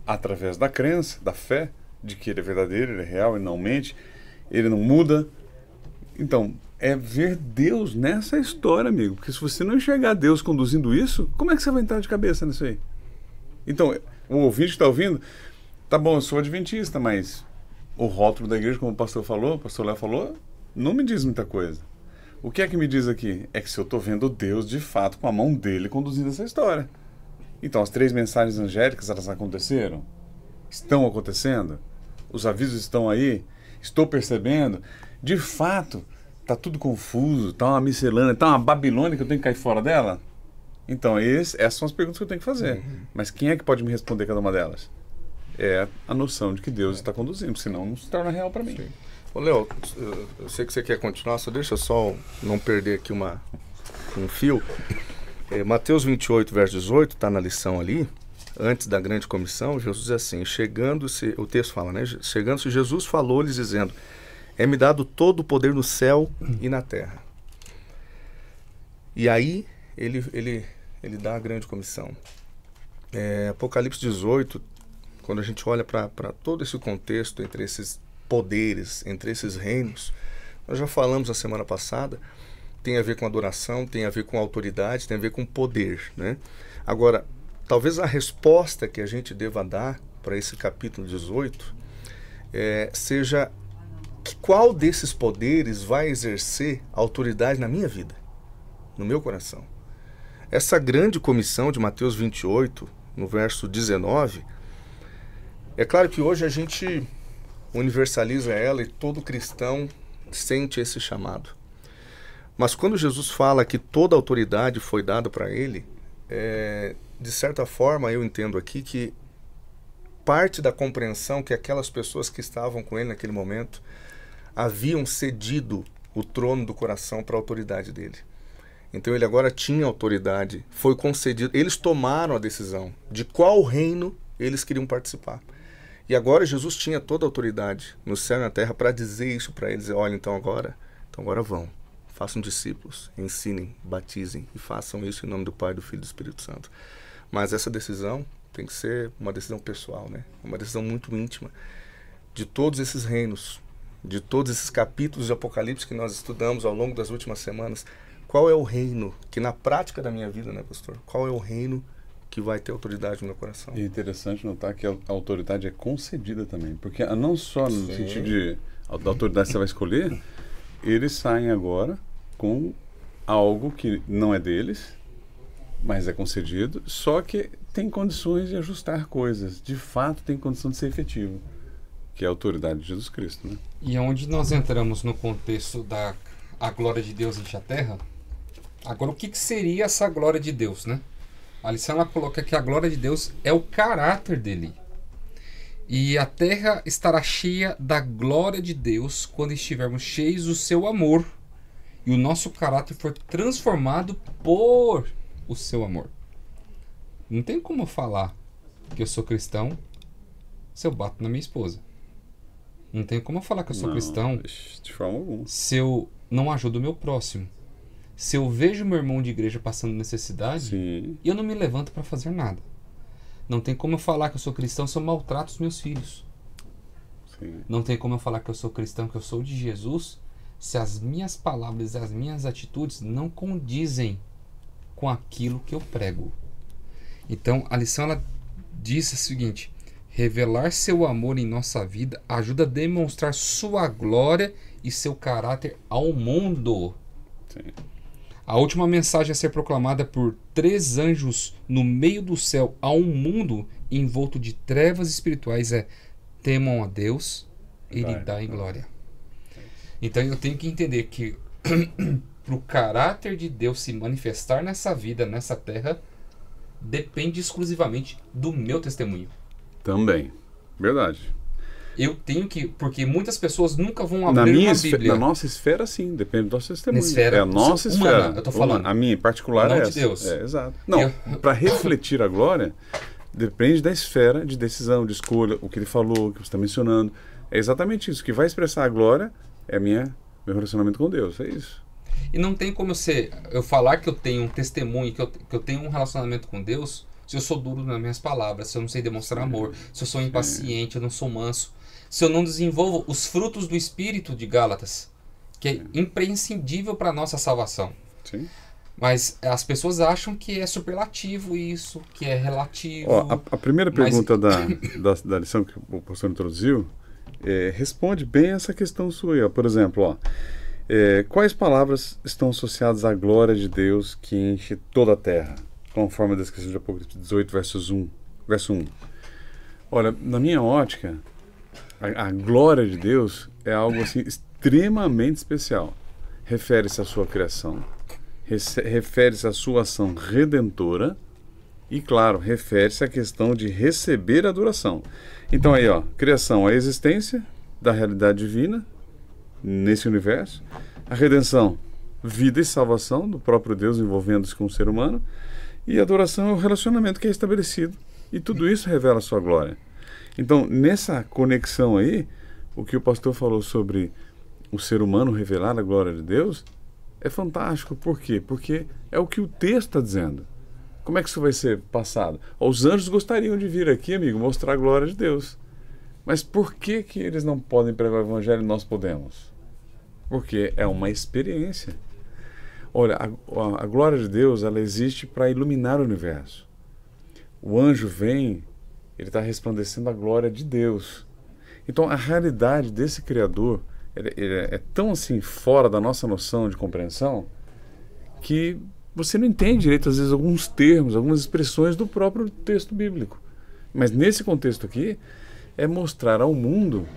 Speaker 3: através da crença, da fé, de que ele é verdadeiro, ele é real, ele não mente, ele não muda. Então, é ver Deus nessa história, amigo. Porque se você não enxergar Deus conduzindo isso, como é que você vai entrar de cabeça nisso aí? Então, o ouvinte que está ouvindo, tá bom, eu sou adventista, mas o rótulo da igreja, como o pastor Léo falou, não me diz muita coisa. O que é que me diz aqui? É que se eu estou vendo Deus, de fato, com a mão dele conduzindo essa história. Então, as 3 mensagens angélicas, elas aconteceram? Estão acontecendo? Os avisos estão aí? Estou percebendo? De fato, está tudo confuso, está uma miscelânea, está uma Babilônia que eu tenho que cair fora dela? Então, essas são as perguntas que eu tenho que fazer. Uhum. Mas quem é que pode me responder cada uma delas? É a noção de que Deus está conduzindo, senão não se torna real para mim.
Speaker 2: Sim. Ô, Léo, eu sei que você quer continuar, só deixa eu só não perder aqui um fio. Mateus 28, verso 18, está na lição ali, antes da grande comissão, Jesus diz assim, chegando-se, o texto fala, né? Chegando-se, Jesus falou-lhes dizendo, é-me dado todo o poder no céu e na terra. E aí, ele dá a grande comissão. Apocalipse 18, quando a gente olha para todo esse contexto entre esses poderes, entre esses reinos, nós já falamos na semana passada, tem a ver com adoração, tem a ver com autoridade, tem a ver com poder, né? Agora, talvez a resposta que a gente deva dar para esse capítulo 18 seja qual desses poderes vai exercer autoridade na minha vida, no meu coração. Essa grande comissão de Mateus 28, no verso 19, é claro que hoje a gente universaliza ela e todo cristão sente esse chamado. Mas quando Jesus fala que toda autoridade foi dada para ele, de certa forma eu entendo aqui que parte da compreensão que aquelas pessoas que estavam com ele naquele momento haviam cedido o trono do coração para a autoridade dele. Então ele agora tinha autoridade, foi concedido, eles tomaram a decisão de qual reino eles queriam participar. E agora Jesus tinha toda a autoridade no céu e na terra para dizer isso para eles. Olha, então agora vão, façam discípulos, ensinem, batizem e façam isso em nome do Pai, do Filho e do Espírito Santo. Mas essa decisão tem que ser uma decisão pessoal, né? Uma decisão muito íntima de todos esses reinos, de todos esses capítulos de Apocalipse que nós estudamos ao longo das últimas semanas. Qual é o reino que na prática da minha vida, né, pastor? Qual é o reino que vai ter autoridade no meu coração?
Speaker 3: E é interessante notar que a autoridade é concedida também, porque não só no sentido de da autoridade que você vai escolher, eles saem agora com algo que não é deles, mas é concedido, só que tem condições de ajustar coisas, de fato tem condição de ser efetivo, que é a autoridade de Jesus Cristo, né?
Speaker 1: E onde nós entramos no contexto da a glória de Deus enche a terra, agora o que seria essa glória de Deus, né? A lição ela coloca que a glória de Deus é o caráter dele. E a terra estará cheia da glória de Deus quando estivermos cheios do seu amor e o nosso caráter for transformado por o seu amor. Não tem como eu falar que eu sou cristão se eu bato na minha esposa. Não tem como eu falar que eu sou cristão
Speaker 3: de forma alguma.
Speaker 1: Se eu não ajudo o meu próximo. Se eu vejo meu irmão de igreja passando necessidade,
Speaker 3: Sim.
Speaker 1: e eu não me levanto para fazer nada. Não tem como eu falar que eu sou cristão se eu maltrato os meus filhos.
Speaker 3: Sim.
Speaker 1: Não tem como eu falar que eu sou cristão, que eu sou de Jesus, se as minhas palavras e as minhas atitudes não condizem com aquilo que eu prego. Então, a lição ela diz o seguinte: revelar seu amor em nossa vida ajuda a demonstrar sua glória e seu caráter ao mundo.
Speaker 3: Sim.
Speaker 1: A última mensagem a ser proclamada por 3 anjos no meio do céu a um mundo envolto de trevas espirituais é: temam a Deus e lhe dai glória. Então eu tenho que entender que para o caráter de Deus se manifestar nessa vida, nessa terra, depende exclusivamente do meu testemunho.
Speaker 3: Também. Verdade.
Speaker 1: Eu tenho que... Porque muitas pessoas nunca vão abrir uma Bíblia.
Speaker 3: Na nossa esfera, sim. Depende do nosso testemunho.
Speaker 1: Esfera,
Speaker 3: é a nossa
Speaker 1: humana,
Speaker 3: esfera.
Speaker 1: eu tô falando.
Speaker 3: A minha em particular
Speaker 1: não
Speaker 3: é
Speaker 1: de
Speaker 3: essa.
Speaker 1: Deus.
Speaker 3: É, exato. Não, para refletir a glória, depende da esfera de decisão, de escolha, o que ele falou, o que você está mencionando. É exatamente isso. O que vai expressar a glória é meu relacionamento com Deus. É isso.
Speaker 1: E não tem como eu falar que eu tenho um testemunho, que eu tenho um relacionamento com Deus, se eu sou duro nas minhas palavras, se eu não sei demonstrar amor, se eu sou impaciente, eu não sou manso, se eu não desenvolvo os frutos do Espírito de Gálatas, que é imprescindível para a nossa salvação.
Speaker 3: Sim.
Speaker 1: Mas as pessoas acham que é superlativo isso, que é relativo.
Speaker 3: Ó, a primeira pergunta da lição que o pastor introduziu responde bem essa questão sua aí. Ó. Por exemplo, ó, quais palavras estão associadas à glória de Deus que enche toda a terra? Conforme a descrição de Apocalipse 18, verso 1. Olha, na minha ótica, a glória de Deus é algo assim extremamente especial. Refere-se à sua criação, refere-se à sua ação redentora e, claro, refere-se à questão de receber a adoração. Então aí, ó, criação, a existência da realidade divina nesse universo, a redenção, vida e salvação do próprio Deus envolvendo-se com o ser humano, e a adoração é o relacionamento que é estabelecido. E tudo isso revela a sua glória. Então, nessa conexão aí, o que o pastor falou sobre o ser humano revelar a glória de Deus é fantástico. Por quê? Porque é o que o texto está dizendo. Como é que isso vai ser passado? Os anjos gostariam de vir aqui, amigo, mostrar a glória de Deus. Mas por que eles não podem pregar o evangelho e nós podemos? Porque é uma experiência. Olha, a glória de Deus, ela existe para iluminar o universo. O anjo vem, ele está resplandecendo a glória de Deus. Então, a realidade desse Criador é tão assim fora da nossa noção de compreensão que você não entende direito, às vezes, alguns termos, algumas expressões do próprio texto bíblico. Mas nesse contexto aqui, é mostrar ao mundo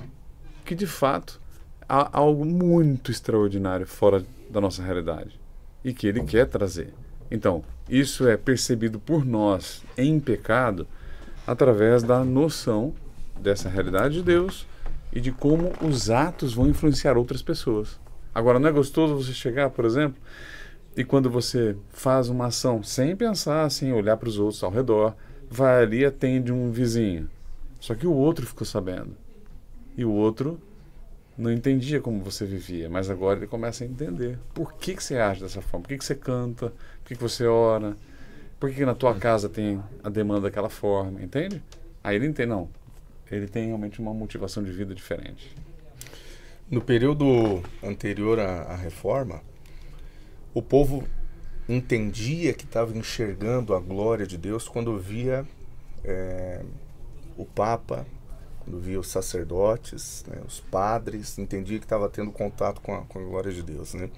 Speaker 3: que, de fato, há algo muito extraordinário fora da nossa realidade e que ele quer trazer. Então, isso é percebido por nós em pecado através da noção dessa realidade de Deus e de como os atos vão influenciar outras pessoas. Agora, não é gostoso você chegar, por exemplo, e quando você faz uma ação sem pensar, sem olhar para os outros ao redor, vai ali e atende um vizinho. Só que o outro ficou sabendo. E o outro não entendia como você vivia, mas agora ele começa a entender. Por que você age dessa forma? Por que você canta? Por que você ora? Por que na tua casa tem a demanda daquela forma? Entende? Aí ele entende, não. Ele tem realmente uma motivação de vida diferente.
Speaker 2: No período anterior à reforma, o povo entendia que estava enxergando a glória de Deus quando via o Papa, quando via os sacerdotes, né, os padres, entendia que estava tendo contato com a glória de Deus, né?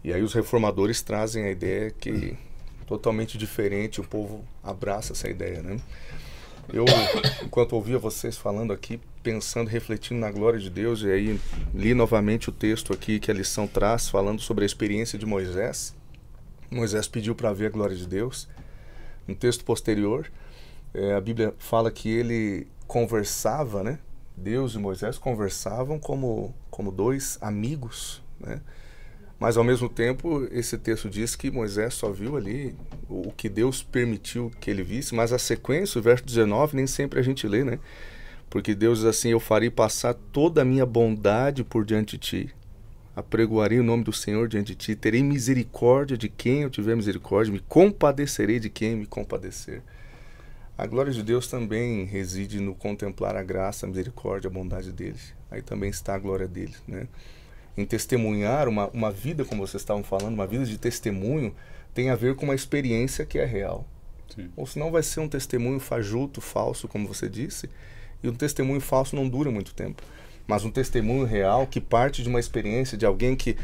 Speaker 2: E aí os reformadores trazem a ideia que totalmente diferente, o povo abraça essa ideia, né? Eu, enquanto ouvia vocês falando aqui, pensando, refletindo na glória de Deus, e aí li novamente o texto aqui que a lição traz, falando sobre a experiência de Moisés. Moisés pediu para ver a glória de Deus. No texto posterior, a Bíblia fala que ele conversava, né? Deus e Moisés conversavam como dois amigos, né? Mas ao mesmo tempo, esse texto diz que Moisés só viu ali o que Deus permitiu que ele visse, mas a sequência, o verso 19, nem sempre a gente lê, né? Porque Deus diz assim: eu farei passar toda a minha bondade por diante de ti, apregoarei o nome do Senhor diante de ti, terei misericórdia de quem eu tiver misericórdia, me compadecerei de quem me compadecer. A glória de Deus também reside no contemplar a graça, a misericórdia, a bondade dele. Aí também está a glória dele, né? em testemunhar uma vida, como vocês estavam falando, uma vida de testemunho, tem a ver com uma experiência que é real.
Speaker 3: Sim.
Speaker 2: Ou senão vai ser um testemunho fajuto, falso, como você disse, e um testemunho falso não dura muito tempo. Mas um testemunho real que parte de uma experiência de alguém que,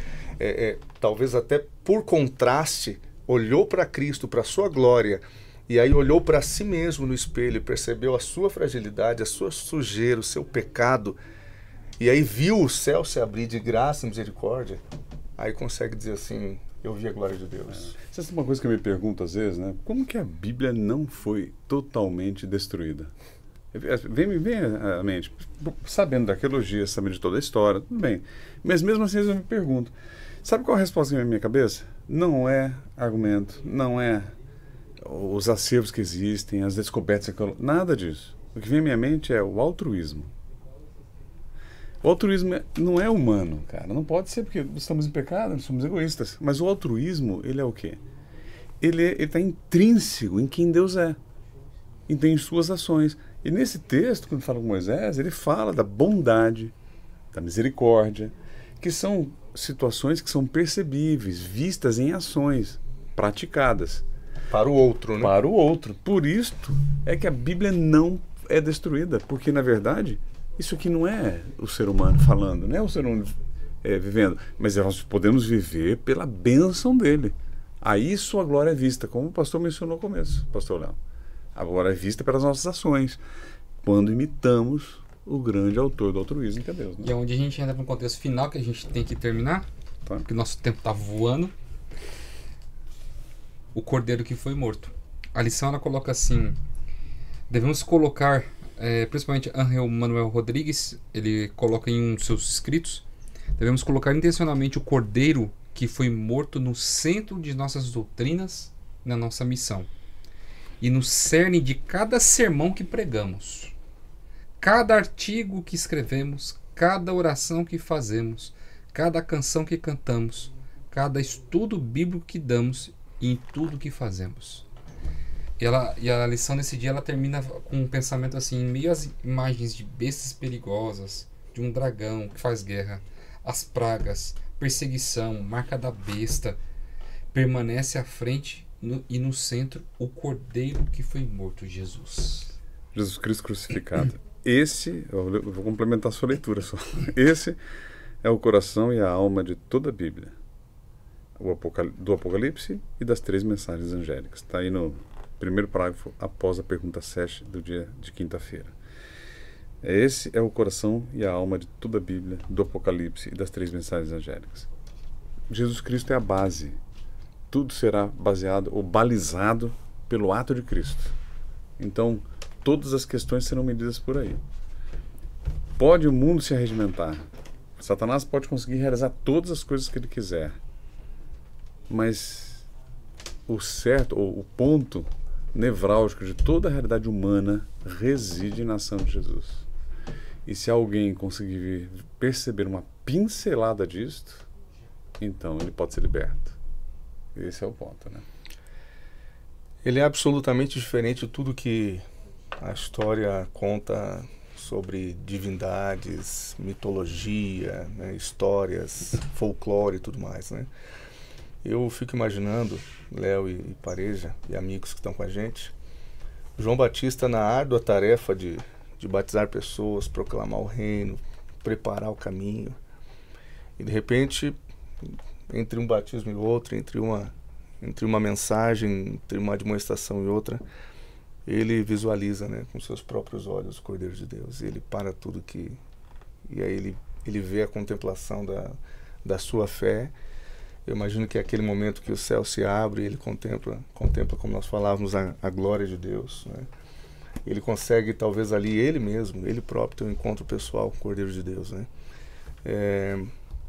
Speaker 2: talvez até por contraste, olhou para Cristo, para a sua glória, e aí olhou para si mesmo no espelho e percebeu a sua fragilidade, a sua sujeira, o seu pecado, e aí viu o céu se abrir de graça e misericórdia, aí consegue dizer assim, eu vi a glória de Deus.
Speaker 3: Você sabe uma coisa que eu me pergunto às vezes, né? Como que a Bíblia não foi totalmente destruída? Me vem à mente, sabendo da arqueologia, sabendo de toda a história, tudo bem. Mas mesmo assim eu me pergunto, sabe qual a resposta que vem na minha cabeça? Não é argumento, não é os acervos que existem, as descobertas, nada disso. O que vem à minha mente é o altruísmo. O altruísmo não é humano, cara. Não pode ser porque estamos em pecado, nós somos egoístas. Mas o altruísmo, ele é o quê? Ele está intrínseco em quem Deus é. E tem suas ações. E nesse texto, quando fala com Moisés, ele fala da bondade, da misericórdia, que são situações que são percebíveis, vistas em ações, praticadas.
Speaker 2: Para o outro, né?
Speaker 3: Para o outro. Por isto é que a Bíblia não é destruída, porque, na verdade, isso aqui não é o ser humano falando, não é o ser humano vivendo, mas nós podemos viver pela bênção dele. Aí sua glória é vista, como o pastor mencionou no começo, pastor Léo. A glória é vista pelas nossas ações, quando imitamos o grande autor do altruísmo, que é Deus. Né?
Speaker 1: E é onde a gente entra no contexto final, que a gente tem que terminar,
Speaker 3: Tá.
Speaker 1: porque nosso tempo está voando. O cordeiro que foi morto. A lição ela coloca assim: devemos colocar, principalmente Angel Manuel Rodrigues, ele coloca em um dos seus escritos, devemos colocar intencionalmente o cordeiro que foi morto no centro de nossas doutrinas, na nossa missão, e no cerne de cada sermão que pregamos, cada artigo que escrevemos, cada oração que fazemos, cada canção que cantamos, cada estudo bíblico que damos e em tudo que fazemos. E a lição nesse dia ela termina com um pensamento assim: em meio às imagens de bestas perigosas, de um dragão que faz guerra, as pragas, perseguição, marca da besta, permanece à frente e no centro o cordeiro que foi morto, Jesus.
Speaker 3: Jesus Cristo crucificado. Eu vou complementar a sua leitura só. Esse é o coração e a alma de toda a Bíblia. Do Apocalipse e das 3 mensagens angélicas. Está aí no primeiro parágrafo, após a pergunta 7 do dia de quinta-feira. Esse é o coração e a alma de toda a Bíblia, do Apocalipse e das 3 mensagens angélicas. Jesus Cristo é a base. Tudo será baseado ou balizado pelo ato de Cristo. Então, todas as questões serão medidas por aí. Pode o mundo se arregimentar. Satanás pode conseguir realizar todas as coisas que ele quiser. Mas o certo, ou o ponto nevrálgico de toda a realidade humana reside na ação de Jesus. E se alguém conseguir perceber uma pincelada disto, então ele pode ser liberto. Esse é o ponto, né?
Speaker 2: Ele é absolutamente diferente de tudo que a história conta sobre divindades, mitologia, né, histórias, folclore e tudo mais, né? Eu fico imaginando, Léo e Pareja e amigos que estão com a gente, João Batista na árdua tarefa de batizar pessoas, proclamar o reino, preparar o caminho. E de repente, entre um batismo e outro, entre uma mensagem, entre uma admoestação e outra, ele visualiza, né, com seus próprios olhos o Cordeiro de Deus. E ele para tudo e aí ele vê a contemplação da sua fé. Eu imagino que é aquele momento que o céu se abre e ele contempla, como nós falávamos, a glória de Deus, né? Ele consegue, talvez ali, ele mesmo, ele próprio, ter um encontro pessoal com o Cordeiro de Deus, né?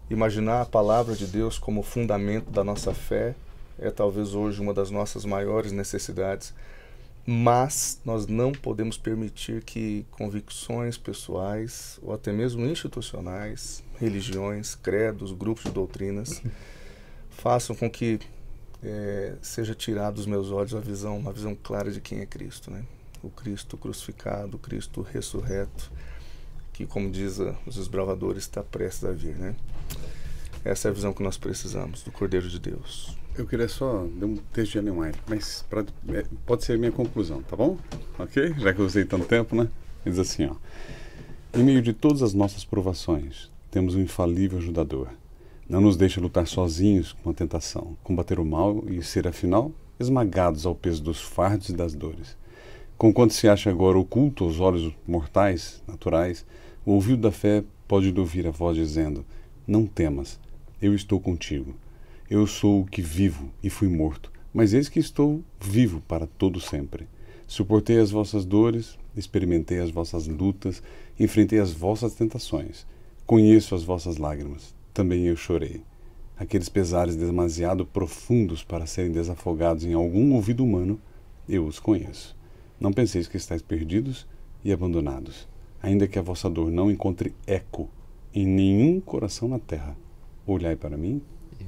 Speaker 2: Imaginar a palavra de Deus como fundamento da nossa fé é talvez hoje uma das nossas maiores necessidades, mas nós não podemos permitir que convicções pessoais ou até mesmo institucionais, religiões, credos, grupos de doutrinas façam com que seja tirado dos meus olhos uma visão clara de quem é Cristo, né? O Cristo crucificado, o Cristo ressurreto, que, como diz os desbravadores, está prestes a vir, né? Essa é a visão que nós precisamos do Cordeiro de Deus.
Speaker 3: Eu queria só dar um texto de Ellen White, mas pode ser a minha conclusão, tá bom? Ok? Já que eu usei tanto tempo, né? Ele diz assim, ó. Em meio de todas as nossas provações, temos um infalível ajudador. Não nos deixa lutar sozinhos com a tentação, combater o mal e ser, afinal, esmagados ao peso dos fardos e das dores. Conquanto se acha agora oculto aos olhos mortais, naturais, o ouvido da fé pode ouvir a voz dizendo: não temas, eu estou contigo. Eu sou o que vivo e fui morto, mas eis que estou vivo para todo sempre. Suportei as vossas dores, experimentei as vossas lutas, enfrentei as vossas tentações. Conheço as vossas lágrimas, também eu chorei. Aqueles pesares demasiado profundos para serem desafogados em algum ouvido humano, eu os conheço. Não penseis que estáis perdidos e abandonados, ainda que a vossa dor não encontre eco em nenhum coração na terra. Olhai para mim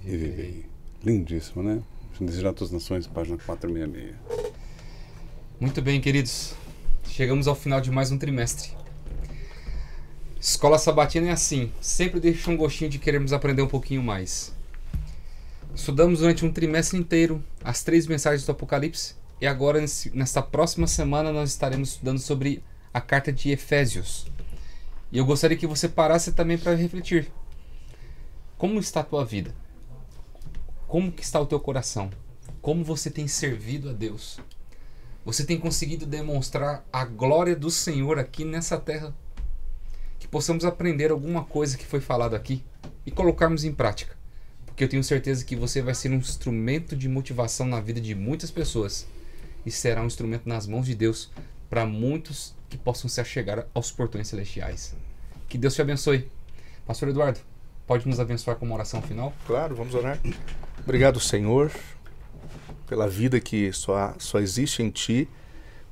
Speaker 3: e vivei. Lindíssimo, né? Desejar a todas as nações, página 466.
Speaker 1: Muito bem, queridos. Chegamos ao final de mais um trimestre. Escola Sabatina é assim, sempre deixa um gostinho de queremos aprender um pouquinho mais. Estudamos durante um trimestre inteiro as 3 mensagens do Apocalipse e agora, nesta próxima semana, nós estaremos estudando sobre a carta de Efésios. E eu gostaria que você parasse também para refletir. Como está a tua vida? Como que está o teu coração? Como você tem servido a Deus? Você tem conseguido demonstrar a glória do Senhor aqui nessa terra? Que possamos aprender alguma coisa que foi falado aqui e colocarmos em prática. Porque eu tenho certeza que você vai ser um instrumento de motivação na vida de muitas pessoas. E será um instrumento nas mãos de Deus para muitos que possam se achegar aos portões celestiais. Que Deus te abençoe. Pastor Eduardo, pode nos abençoar com uma oração final?
Speaker 2: Claro, vamos orar. Obrigado, Senhor, pela vida que só existe em Ti,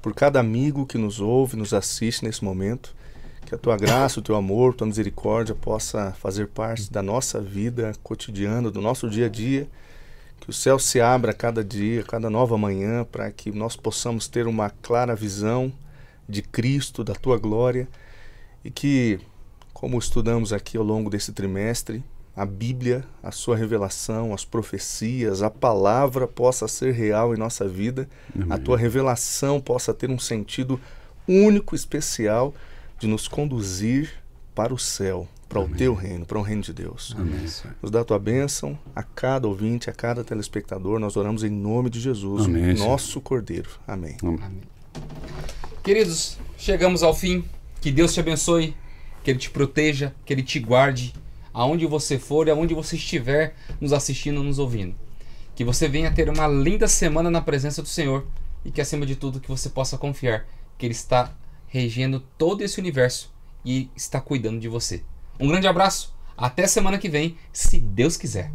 Speaker 2: por cada amigo que nos ouve, nos assiste nesse momento. Que a Tua graça, o Teu amor, a Tua misericórdia possa fazer parte da nossa vida cotidiana, do nosso dia a dia. Que o céu se abra a cada dia, a cada nova manhã, para que nós possamos ter uma clara visão de Cristo, da Tua glória. E que, como estudamos aqui ao longo desse trimestre, a Bíblia, a sua revelação, as profecias, a palavra possa ser real em nossa vida. Amém. A Tua revelação possa ter um sentido único, especial, de nos conduzir para o céu, para Amém. O Teu reino, para o reino de Deus.
Speaker 3: Amém.
Speaker 2: Nos dá a Tua bênção a cada ouvinte, a cada telespectador. Nós oramos em nome de Jesus,
Speaker 3: Amém,
Speaker 2: nosso Cordeiro. Amém.
Speaker 1: Amém. Queridos, chegamos ao fim. Que Deus te abençoe, que Ele te proteja, que Ele te guarde, aonde você for e aonde você estiver nos assistindo, nos ouvindo. Que você venha ter uma linda semana na presença do Senhor e que, acima de tudo, que você possa confiar que Ele está regendo todo esse universo e está cuidando de você. Um grande abraço, até semana que vem, se Deus quiser.